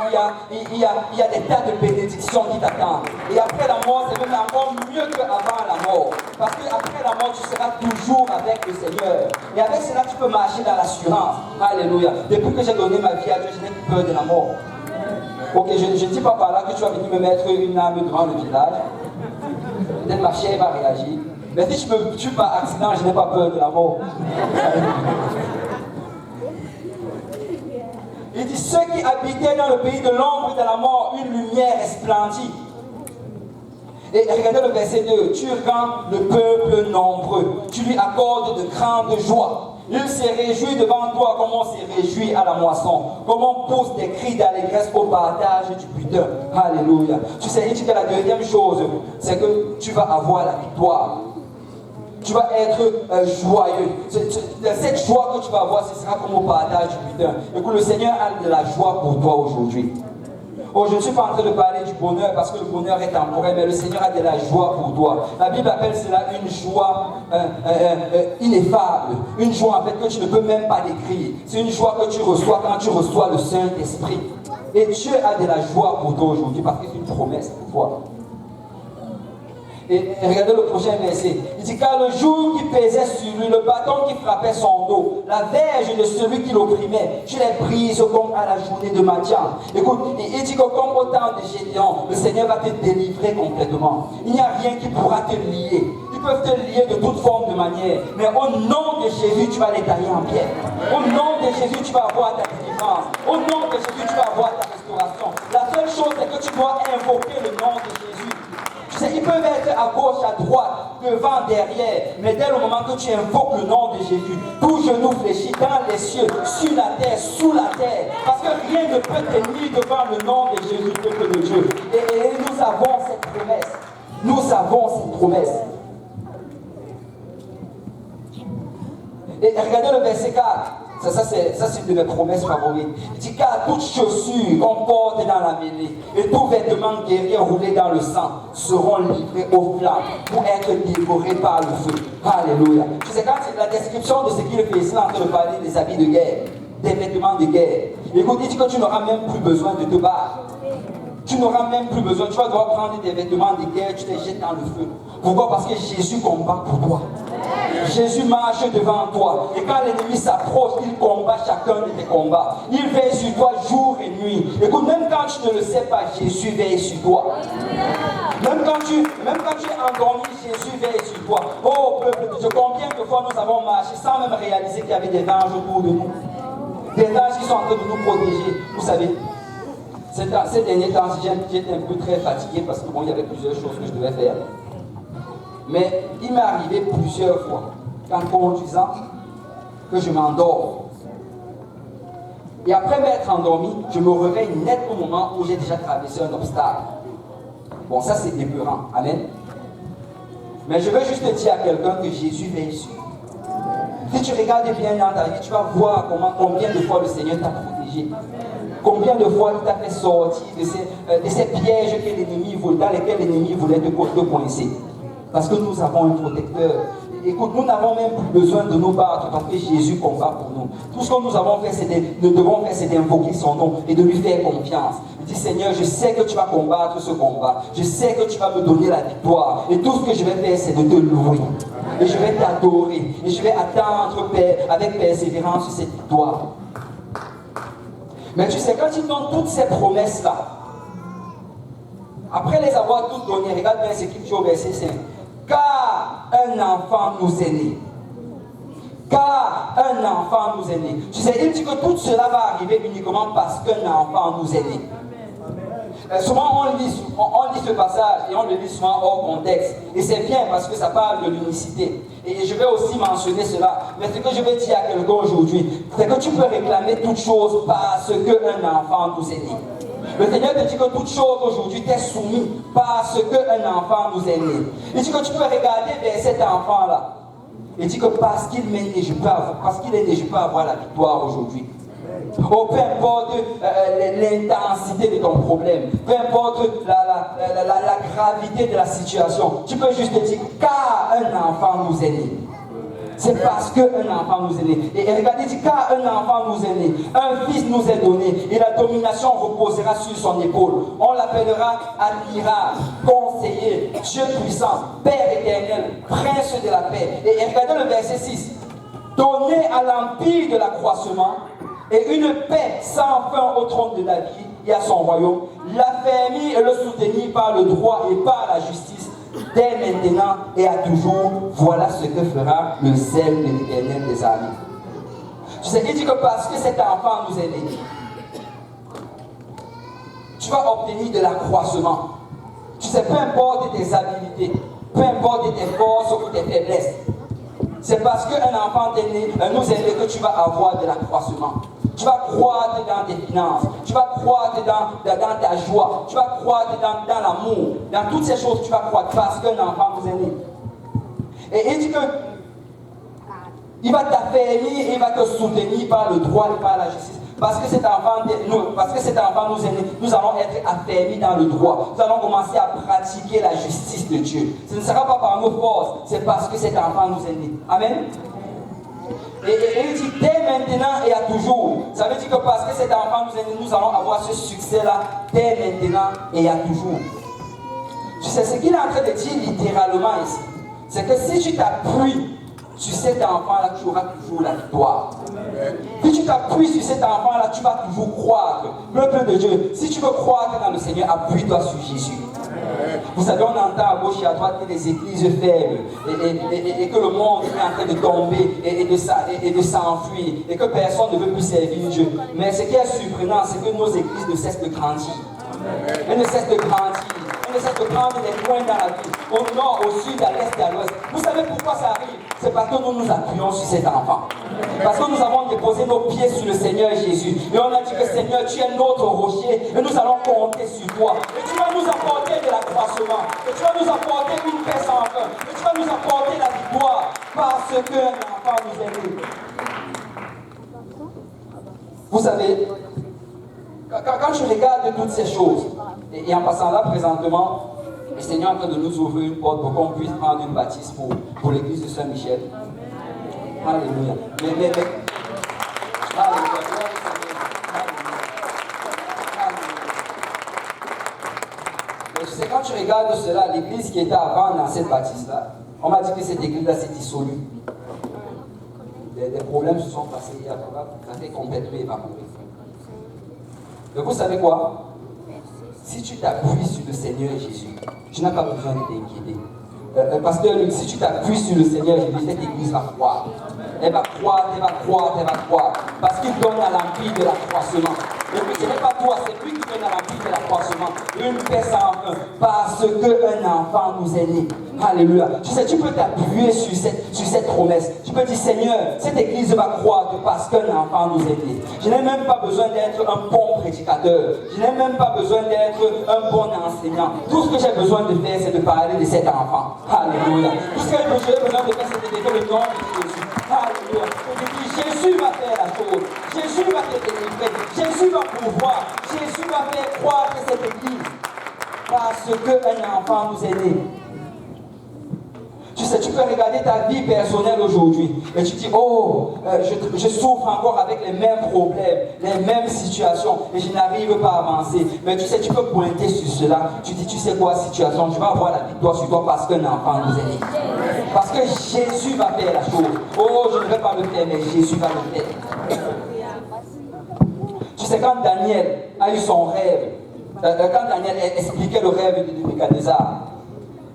il y a des tas de bénédictions qui t'attendent. Et après la mort, c'est même encore mieux qu'avant la mort. Parce qu'après la mort, tu seras toujours avec le Seigneur. Et avec cela, tu peux marcher dans l'assurance. Alléluia. Depuis que j'ai donné ma vie à Dieu, je n'ai plus peur de la mort. Ok, je ne dis pas par là que tu vas venir me mettre une arme devant le village. Peut-être ma chair va réagir. Mais si je me tue par accident, je n'ai pas peur de la mort. Il dit, ceux qui habitaient dans le pays de l'ombre et de la mort, une lumière resplendit. Et regardez le verset 2. Tu rends le peuple nombreux. Tu lui accordes de grandes joies. Il s'est réjoui devant toi comme on s'est réjoui à la moisson. Comme on pousse des cris d'allégresse au partage du butin. Alléluia. Tu sais, il dit que la deuxième chose, c'est que tu vas avoir la victoire. Tu vas être joyeux. Cette joie que tu vas avoir, ce sera comme au partage du butin. Écoute, le Seigneur a de la joie pour toi aujourd'hui. Oh, je ne suis pas en train de parler du bonheur parce que le bonheur est temporaire, mais le Seigneur a de la joie pour toi. La Bible appelle cela une joie ineffable. Une joie en fait que tu ne peux même pas décrire. C'est une joie que tu reçois quand tu reçois le Saint-Esprit. Et Dieu a de la joie pour toi aujourd'hui parce que c'est une promesse pour toi. Et regardez le prochain verset. Il dit, car le jour qui pesait sur lui, le bâton qui frappait son dos, la verge de celui qui l'opprimait, tu les brises comme à la journée de Madian. Écoute, il dit que comme au temps de Gédéon, le Seigneur va te délivrer complètement. Il n'y a rien qui pourra te lier. Ils peuvent te lier de toute forme de manière. Mais au nom de Jésus, tu vas les tailler en pierre. Au nom de Jésus, tu vas avoir ta délivrance. Au nom de Jésus, tu vas avoir ta restauration. La seule chose, c'est que tu dois invoquer le nom de Jésus. Ils peuvent être à gauche, à droite, devant, derrière, mais dès le moment que tu invoques le nom de Jésus, tout genou fléchit dans les cieux, sur la terre, sous la terre, parce que rien ne peut tenir devant le nom de Jésus, peuple de Dieu. Et nous avons cette promesse. Nous avons cette promesse. Et regardez le verset 4. Ça c'est une de mes promesses favorites. Il dit, car toutes chaussures qu'on porte dans la mêlée et tout vêtement guerrier roulé dans le sang seront livrés aux flammes pour être dévorés par le feu. Alléluia. Tu sais, quand c'est la description de ce qu'il fait ici, en train de parler des habits de guerre, des vêtements de guerre. Écoute, il dit que tu n'auras même plus besoin de te battre. Tu n'auras même plus besoin. Tu vas devoir prendre des vêtements de guerre, tu les jettes dans le feu. Pourquoi? Parce que Jésus combat pour toi. Jésus marche devant toi. Et quand l'ennemi s'approche, il combat chacun de tes combats. Il veille sur toi jour et nuit. Écoute, même quand tu ne le sais pas, Jésus veille sur toi. Même quand tu es endormi, Jésus veille sur toi. Oh peuple de Dieu, combien de fois nous avons marché sans même réaliser qu'il y avait des anges autour de nous. Des anges qui sont en train de nous protéger. Vous savez, ces derniers temps, j'étais un peu très fatigué parce que bon, il y avait plusieurs choses que je devais faire. Mais il m'est arrivé plusieurs fois, qu'en conduisant, que je m'endors. Et après m'être endormi, je me réveille net au moment où j'ai déjà traversé un obstacle. Bon, ça c'est épeurant. Amen. Mais je veux juste te dire à quelqu'un que Jésus veille sur. Si tu regardes bien dans ta vie, tu vas voir combien de fois le Seigneur t'a protégé. Combien de fois il t'a fait sortir de ces pièges dans lesquels l'ennemi voulait te coincer. Parce que nous avons un protecteur. Écoute, nous n'avons même plus besoin de nous battre parce que Jésus combat pour nous. Tout ce que nous devons faire, c'est d'invoquer son nom et de lui faire confiance. Il dit, Seigneur, je sais que tu vas combattre ce combat. Je sais que tu vas me donner la victoire. Et tout ce que je vais faire, c'est de te louer. Et je vais t'adorer. Et je vais attendre avec persévérance cette victoire. Mais tu sais, quand il donne toutes ces promesses-là, après les avoir toutes données, regarde bien ce qu'il dit au verset 5. Car un enfant nous est né. Car un enfant nous est né. Tu sais, il dit que tout cela va arriver uniquement parce qu'un enfant nous est né. Souvent on lit ce passage et on le lit souvent hors contexte. Et c'est bien parce que ça parle de l'unicité. Et je vais aussi mentionner cela. Mais ce que je vais dire à quelqu'un aujourd'hui, c'est que tu peux réclamer toute chose parce qu'un enfant nous est né. Le Seigneur te dit que toute chose aujourd'hui t'est soumise parce qu'un enfant nous est né. Il dit que tu peux regarder vers cet enfant-là. Il dit que parce qu'il est né, je peux avoir la victoire aujourd'hui. Oh, peu importe l'intensité de ton problème, peu importe la gravité de la situation, tu peux juste te dire car un enfant nous est né. C'est parce qu'un enfant nous est né. Et regardez, il dit car un enfant nous est né, un fils nous est donné, et la domination reposera sur son épaule. On l'appellera admirable, conseiller, Dieu puissant, Père éternel, prince de la paix. Et regardez le verset 6. Donné à l'empire de l'accroissement et une paix sans fin au trône de David et à son royaume, l'affermir et le soutenir par le droit et par la justice, dès maintenant et à toujours. Voilà ce que fera le zèle de l'Éternel des armées. Tu sais, il dit que parce que cet enfant nous est né, tu vas obtenir de l'accroissement. Tu sais, peu importe tes habilités, peu importe tes forces ou tes faiblesses, c'est parce qu'un enfant nous est né que tu vas avoir de l'accroissement. Tu vas croître dans tes finances, tu vas croître dans ta joie, tu vas croître dans l'amour, dans toutes ces choses tu vas croître parce qu'un enfant nous est né. Et il dit que il va t'affermir, il va te soutenir par le droit et par la justice. Parce que cet enfant nous est né, nous allons être affermis dans le droit. Nous allons commencer à pratiquer la justice de Dieu. Ce ne sera pas par nos forces, c'est parce que cet enfant nous est né. Amen. Et il dit dès maintenant et à toujours. Ça veut dire que parce que cet enfant nous est né, nous allons avoir ce succès-là dès maintenant et à toujours. Tu sais, ce qu'il est en train de dire littéralement ici, c'est que si tu t'appuies sur cet enfant-là, tu auras toujours la victoire. Si tu t'appuies sur cet enfant-là, tu vas toujours croître. Peuple de Dieu, si tu veux croître dans le Seigneur, appuie-toi sur Jésus. Vous savez, on entend à gauche et à droite que les églises faibles et que le monde est en train de tomber et de s'enfuir et que personne ne veut plus servir Dieu. Mais ce qui est surprenant, c'est que nos églises ne cessent de grandir. Elles ne cessent de grandir. Elles ne cessent de prendre des points dans la vie, au nord, au sud, à l'est et à l'ouest. Vous savez pourquoi ça arrive? C'est parce que nous nous appuyons sur cet enfant. Parce que nous avons déposé nos pieds sur le Seigneur Jésus. Et on a dit que Seigneur, tu es notre rocher et nous allons compter sur toi. Et tu vas nous apporter de l'accroissement. Et tu vas nous apporter une paix sans fin. Et tu vas nous apporter la victoire parce qu'un enfant nous est né. Vous savez, quand je regarde toutes ces choses, et en passant là présentement, le Seigneur est en train de nous ouvrir une porte pour qu'on puisse prendre une bâtisse pour l'église de Saint-Michel. Alléluia. Mais, alléluia. Mais tu sais, quand tu regardes cela, l'église qui était avant dans cette bâtisse-là, on m'a dit que cette église-là s'est dissolue. Des problèmes se sont passés, ça fait complètement évaporé. Donc vous savez quoi? Si tu t'appuies sur le Seigneur Jésus, tu n'as pas besoin de t'inquiéter. Parce que si tu t'appuies sur le Seigneur Jésus, cette église va croître. Elle va croître, elle va croître, elle va croître. Parce qu'il donne à l'empire de l'accroissement. Et puis ce n'est pas toi, c'est lui qui donne à l'empire de l'accroissement. Une paix sans fin. Parce qu'un enfant nous est né. Alléluia. Tu sais, tu peux t'appuyer sur cette promesse. Tu peux dire, Seigneur, cette église va croître parce qu'un enfant nous est né. Je n'ai même pas besoin d'être un bon prédicateur. Je n'ai même pas besoin d'être un bon enseignant. Tout ce que j'ai besoin de faire, c'est de parler de cet enfant. Alléluia. Tout ce que j'ai besoin de faire, c'est de dire le nom de Jésus. Alléluia. Jésus va faire la chose. Jésus va te délivrer. Jésus va pouvoir. Jésus va faire croître cette église. Parce qu'un enfant nous est né. Tu sais, tu peux regarder ta vie personnelle aujourd'hui et tu dis, oh, je souffre encore avec les mêmes problèmes, les mêmes situations et je n'arrive pas à avancer. Mais tu sais, tu peux pointer sur cela. Tu dis, tu sais quoi, situation, tu vas avoir la victoire sur toi parce qu'un enfant nous est né. Parce que Jésus va faire la chose. Oh, je ne vais pas le faire, mais Jésus va le faire. Tu sais, quand Daniel a eu son rêve, quand Daniel expliquait le rêve de Nebuchadnezzar,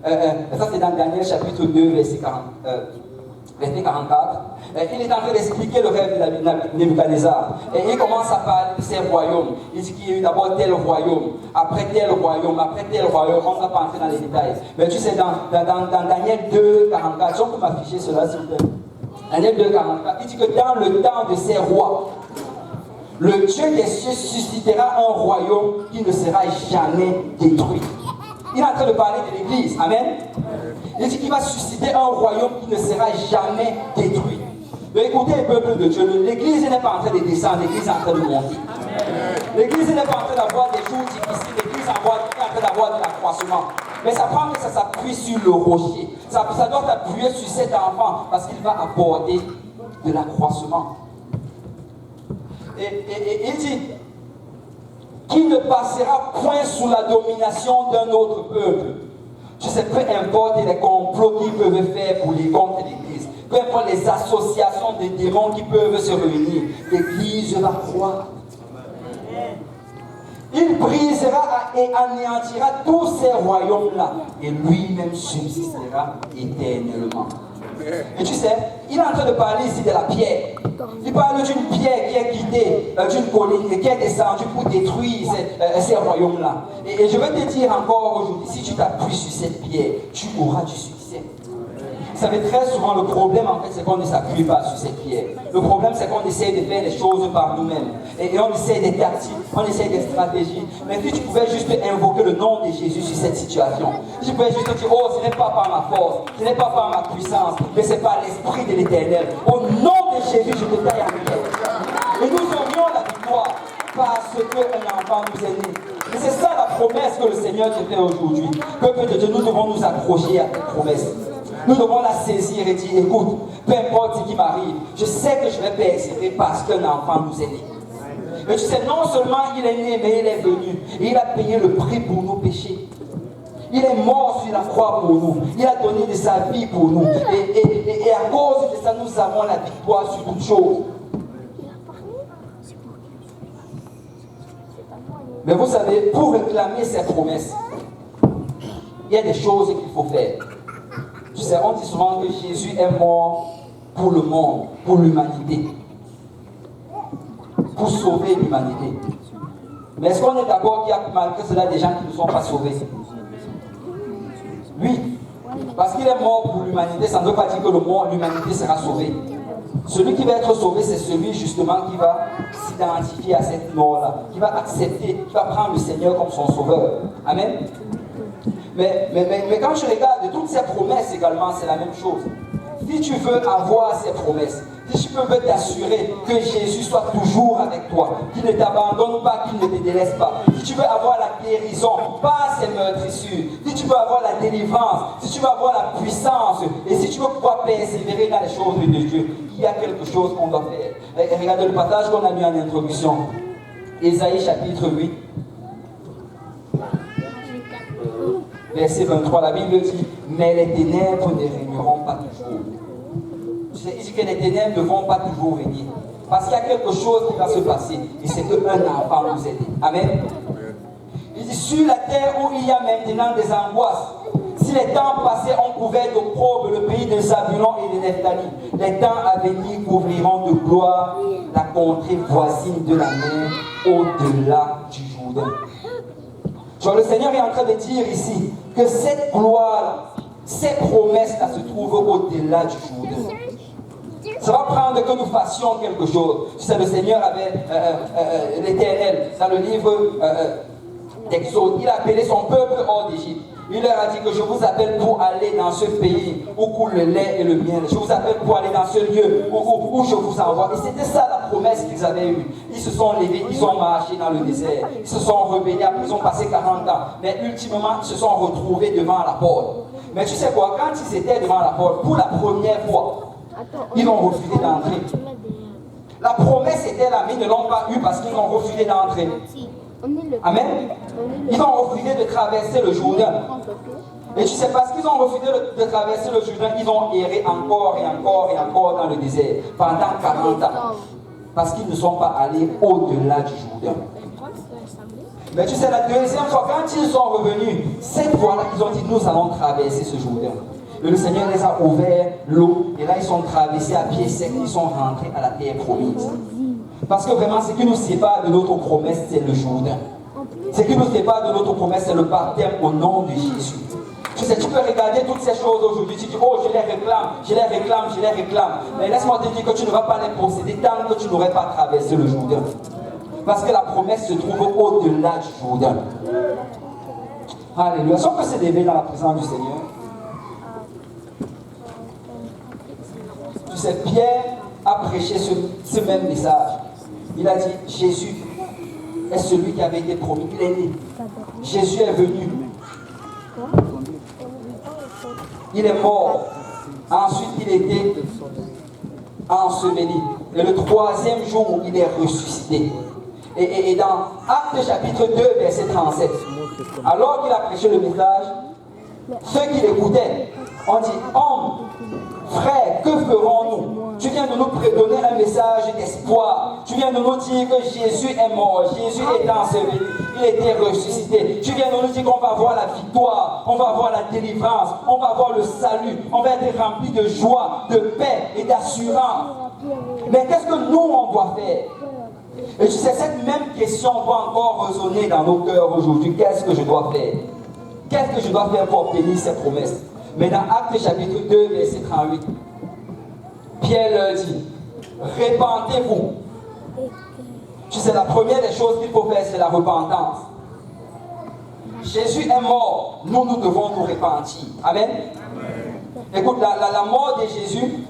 ça c'est dans Daniel chapitre 2, verset 44. Il est en train d'expliquer le rêve de Nebuchadnezzar. Et il commence à parler de ses royaumes. Il dit qu'il y a eu d'abord tel royaume, après tel royaume, après tel royaume. On ne va pas entrer dans les détails. Mais tu sais, dans Daniel 2, 44, si on peut m'afficher cela s'il vous plaît. Daniel 2, 44, il dit que dans le temps de ces rois, le Dieu des cieux suscitera un royaume qui ne sera jamais détruit. Il est en train de parler de l'église. Amen. Il dit qu'il va susciter un royaume qui ne sera jamais détruit. Mais écoutez, peuple de Dieu, l'église n'est pas en train de descendre, l'église est en train de monter. L'église n'est pas en train d'avoir des jours difficiles, l'église est en train d'avoir de l'accroissement. Mais ça prend que ça s'appuie sur le rocher. Ça doit s'appuyer sur cet enfant parce qu'il va apporter de l'accroissement. Et il dit qu'il ne passera point sous la domination d'un autre peuple. Je sais, peu importe les complots qu'ils peuvent faire pour les contre l'église, peu importe les associations de démons qui peuvent se réunir, l'église va croître. Il brisera et anéantira tous ces royaumes-là, et lui-même subsistera éternellement. Et tu sais, il est en train de parler ici de la pierre. Il parle d'une pierre qui est quittée d'une colline et qui est descendue pour détruire ces royaumes-là. Et je veux te dire encore aujourd'hui, si tu t'appuies sur cette pierre, tu auras du succès. Vous savez, très souvent, le problème, en fait, c'est qu'on ne s'appuie pas sur cette pierre. Le problème, c'est qu'on essaie de faire les choses par nous-mêmes. Et on essaie des tactiques, on essaie des stratégies. Mais si tu pouvais juste invoquer le nom de Jésus sur cette situation, tu pouvais juste dire, oh, ce n'est pas par ma force, ce n'est pas par ma puissance, mais c'est par l'Esprit de l'Éternel. Au nom de Jésus, je te taille en pierre. Et nous aurions la victoire parce qu'un enfant nous est né. Et c'est ça la promesse que le Seigneur te fait aujourd'hui. Peuple de Dieu, nous devons nous accrocher à cette promesse. Nous devons la saisir et dire, écoute, peu importe ce qui m'arrive, je sais que je vais persévérer parce qu'un enfant nous est né. Et tu sais, non seulement il est né, mais il est venu. Et il a payé le prix pour nos péchés. Il est mort sur la croix pour nous. Il a donné de sa vie pour nous. Et à cause de ça, nous avons la victoire sur toutes choses. Mais vous savez, pour réclamer ces promesses, il y a des choses qu'il faut faire. Tu sais, on dit souvent que Jésus est mort pour le monde, pour l'humanité. Pour sauver l'humanité. Mais est-ce qu'on est d'accord qu'il y a malgré cela des gens qui ne sont pas sauvés? Oui. Parce qu'il est mort pour l'humanité, ça ne veut pas dire que l'humanité sera sauvée. Celui qui va être sauvé, c'est celui justement qui va s'identifier à cette mort-là, qui va accepter, qui va prendre le Seigneur comme son sauveur. Amen. Mais quand je regarde toutes ces promesses également, c'est la même chose. Si tu veux avoir ces promesses, si tu veux t'assurer que Jésus soit toujours avec toi, qu'il ne t'abandonne pas, qu'il ne te délaisse pas, si tu veux avoir la guérison, pas ces meurtrissures, si tu veux avoir la délivrance, si tu veux avoir la puissance, et si tu veux pouvoir persévérer dans les choses de Dieu, il y a quelque chose qu'on doit faire. Et regardez le passage qu'on a lu en introduction. Ésaïe chapitre 8. Verset 23, la Bible dit, mais les ténèbres ne régneront pas toujours. Il dit que les ténèbres ne vont pas toujours régner. Parce qu'il y a quelque chose qui va se passer. Et c'est qu'un enfant nous aide. Amen. Il dit, sur la terre où il y a maintenant des angoisses, si les temps passés ont couvert d'opprobre le pays de Zabulon et de Nephtali, les temps à venir couvriront de gloire la contrée voisine de la mer, au-delà du Jourdain. Genre, le Seigneur est en train de dire ici que cette gloire, ces promesses-là se trouvent au-delà du Jourdain. Ça va prendre que nous fassions quelque chose. Tu sais, le Seigneur avait l'Éternel, dans le livre d'Exode, il a appelé son peuple hors d'Égypte. Il leur a dit que je vous appelle pour aller dans ce pays où coule le lait et le miel. Je vous appelle pour aller dans ce lieu où je vous envoie. Et c'était ça la promesse qu'ils avaient eue. Ils se sont levés, ils ont marché dans le désert. Ils se sont rebellés, après ils ont passé 40 ans. Mais ultimement, ils se sont retrouvés devant la porte. Mais tu sais quoi, quand ils étaient devant la porte, pour la première fois, ils ont refusé d'entrer. La promesse était là, mais ils ne l'ont pas eue parce qu'ils ont refusé d'entrer. Amen. Ils ont refusé de traverser le Jourdain. Et tu sais, parce qu'ils ont refusé de traverser le Jourdain, ils ont erré encore et encore et encore dans le désert pendant 40 ans. Parce qu'ils ne sont pas allés au-delà du Jourdain. Mais tu sais, la deuxième fois, quand ils sont revenus, cette fois-là, ils ont dit, nous allons traverser ce Jourdain. Et le Seigneur les a ouvert l'eau, et là, ils sont traversés à pied sec, ils sont rentrés à la terre promise. Parce que vraiment, ce qui nous sépare de notre promesse, c'est le Jourdain. Ce qui nous sépare de notre promesse, c'est le baptême au nom de Jésus. Tu sais, tu peux regarder toutes ces choses aujourd'hui, tu dis, oh, je les réclame, je les réclame, je les réclame. Mais laisse-moi te dire que tu ne vas pas les posséder tant que tu n'aurais pas traversé le Jourdain. Parce que la promesse se trouve au-delà du Jourdain. Alléluia. Est-ce qu'on peut se lever dans la présence du Seigneur? Tu sais, Pierre a prêché ce même message. Il a dit, Jésus est celui qui avait été promis. Il est né. Jésus est venu. Il est mort. Ensuite, il était enseveli. Et le troisième jour, il est ressuscité. Et dans Actes chapitre 2, verset 37, alors qu'il a prêché le message, ceux qui l'écoutaient ont dit, homme, frère, que ferons-nous? Tu viens de nous donner un message d'espoir. Tu viens de nous dire que Jésus est mort, Jésus est enseveli. il a été ressuscité. Tu viens de nous dire qu'on va voir la victoire, on va voir la délivrance, on va voir le salut, on va être rempli de joie, de paix et d'assurance. Mais qu'est-ce que nous, on doit faire? Et tu sais, cette même question doit encore résonner dans nos cœurs aujourd'hui. Qu'est-ce que je dois faire? Qu'est-ce que je dois faire pour obtenir ces promesses? Mais dans Actes chapitre 2, verset 38, Pierre leur dit, répentez-vous. Tu sais, la première des choses qu'il faut faire, c'est la repentance. Jésus est mort, nous devons nous repentir. Amen. Écoute, la mort de Jésus,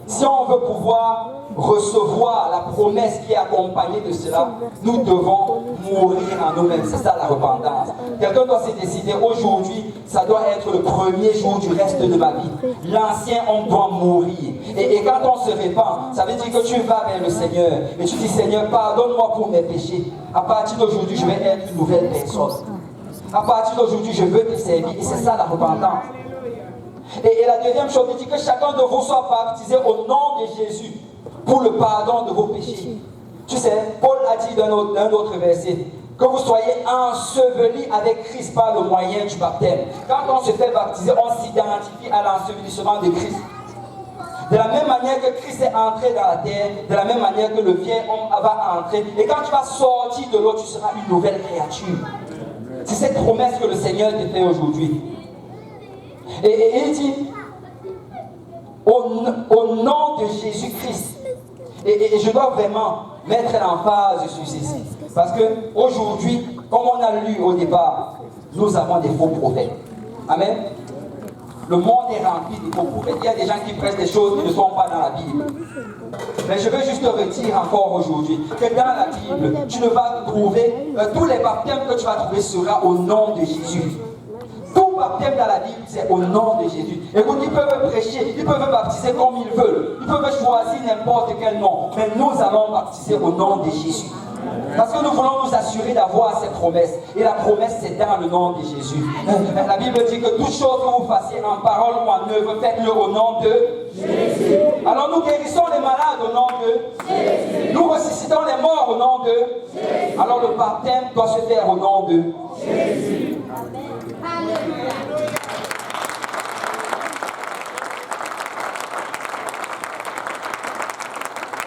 si on veut pouvoir recevoir la promesse qui est accompagnée de cela, nous devons mourir en nous-mêmes. C'est ça la repentance. Quelqu'un doit se décider aujourd'hui, ça doit être le premier jour du reste de ma vie. L'ancien, on doit mourir. Et quand on se répand, ça veut dire que tu vas vers le Seigneur et tu dis, Seigneur, pardonne-moi pour mes péchés. À partir d'aujourd'hui, je vais être une nouvelle personne. À partir d'aujourd'hui, je veux te servir. Et c'est ça la repentance. Et la deuxième chose, il dit que chacun de vous soit baptisé au nom de Jésus pour le pardon de vos péchés. Tu sais, Paul a dit dans un autre verset, que vous soyez ensevelis avec Christ par le moyen du baptême. Quand on se fait baptiser, on s'identifie à l'ensevelissement de Christ. De la même manière que Christ est entré dans la terre, de la même manière que le vieil homme va entrer. Et quand tu vas sortir de l'eau, tu seras une nouvelle créature. C'est cette promesse que le Seigneur te fait aujourd'hui. Et il dit, au nom de Jésus-Christ, et je dois vraiment mettre l'emphase sur ceci, parce qu'aujourd'hui, comme on a lu au départ, nous avons des faux prophètes. Amen. Le monde est rempli de faux prophètes. Il y a des gens qui prêchent des choses qui ne sont pas dans la Bible. Mais je veux juste te redire encore aujourd'hui que dans la Bible, tu ne vas trouver, tous les baptêmes que tu vas trouver sera au nom de Jésus. Tout baptême dans la Bible, c'est au nom de Jésus. Écoute, ils peuvent prêcher, ils peuvent baptiser comme ils veulent. Ils peuvent choisir n'importe quel nom. Mais nous allons baptiser au nom de Jésus. Parce que nous voulons nous assurer d'avoir cette promesse. Et la promesse, c'est dans le nom de Jésus. La Bible dit que toute chose que vous fassiez en parole ou en œuvre, faites-le au nom de Jésus. Alors nous guérissons les malades au nom de Jésus. Nous ressuscitons les morts au nom de Jésus. Alors le baptême doit se faire au nom de Jésus.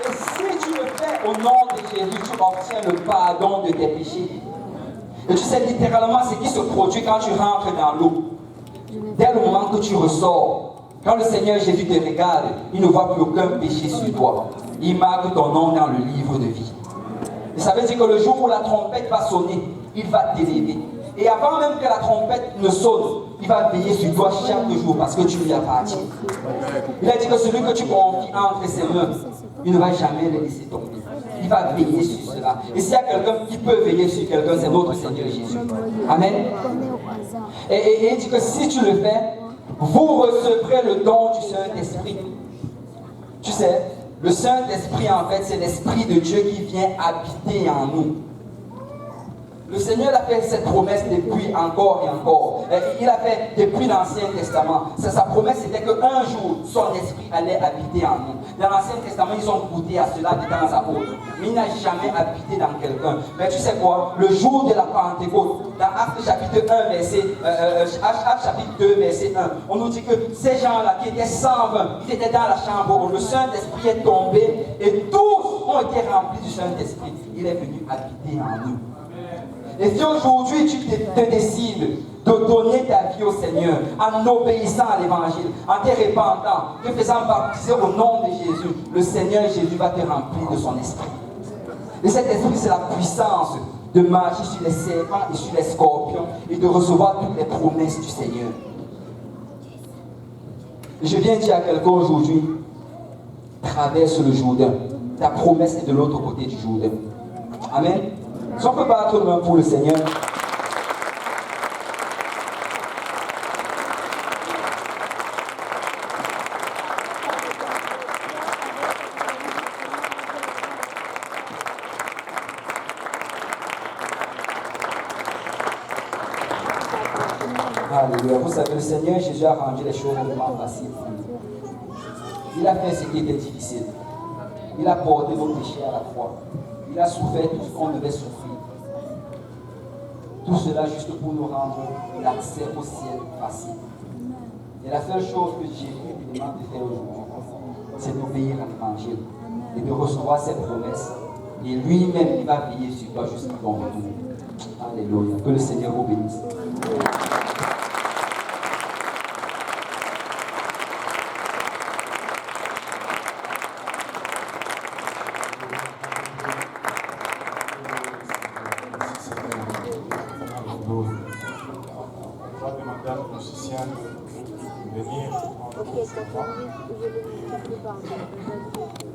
Et si tu le fais au nom de Jésus, tu obtiens le pardon de tes péchés. Et tu sais littéralement ce qui se produit quand tu rentres dans l'eau. Dès le moment que tu ressors, quand le Seigneur Jésus te regarde, il ne voit plus aucun péché sur toi. Il marque ton nom dans le livre de vie. Et ça veut dire que le jour où la trompette va sonner, il va t'élever. Et avant même que la trompette ne sonne, il va veiller sur toi chaque jour parce que tu lui appartiens. Il a dit que celui que tu confies entre ses mains, il ne va jamais le laisser tomber. Il va veiller sur cela. Et s'il y a quelqu'un qui peut veiller sur quelqu'un, c'est notre Seigneur Jésus. Amen. Et il dit que si tu le fais, vous recevrez le don du Saint-Esprit. Tu sais, le Saint-Esprit, en fait, c'est l'Esprit de Dieu qui vient habiter en nous. Le Seigneur a fait cette promesse depuis encore et encore. Il a fait depuis l'Ancien Testament. Sa promesse était qu'un jour, son esprit allait habiter en nous. Dans l'Ancien Testament, ils ont goûté à cela de temps à autre. Mais il n'a jamais habité dans quelqu'un. Mais tu sais quoi? Le jour de la Pentecôte, dans Actes chapitre 1, Actes chapitre 2, verset 1, on nous dit que ces gens-là qui étaient 120, ils étaient dans la chambre où le Saint-Esprit est tombé et tous ont été remplis du Saint-Esprit. Il est venu habiter en nous. Et si aujourd'hui tu te décides de donner ta vie au Seigneur en obéissant à l'évangile, en te repentant, te faisant baptiser au nom de Jésus, le Seigneur Jésus va te remplir de son esprit. Et cet esprit, c'est la puissance de marcher sur les serpents et sur les scorpions et de recevoir toutes les promesses du Seigneur. Je viens dire à quelqu'un aujourd'hui, traverse le Jourdain. Ta promesse est de l'autre côté du Jourdain. Amen. Si on peut battre le main pour le Seigneur. Alléluia. Vous savez, le Seigneur Jésus a rendu les choses vraiment faciles. Il a fait ce qui était difficile. Il a porté nos péchés à la croix. Il a souffert tout ce qu'on devait souffrir. Tout cela juste pour nous rendre l'accès au ciel facile. Et la seule chose que Jésus nous demande de faire aujourd'hui, c'est d'obéir à l'évangile et de recevoir ses promesses. Et lui-même, il va veiller sur toi jusqu'à ton retour. Alléluia. Que le Seigneur vous bénisse. Je vais demander à nos musiciens de venir. Ok, ça va. Je vais le faire plus tard.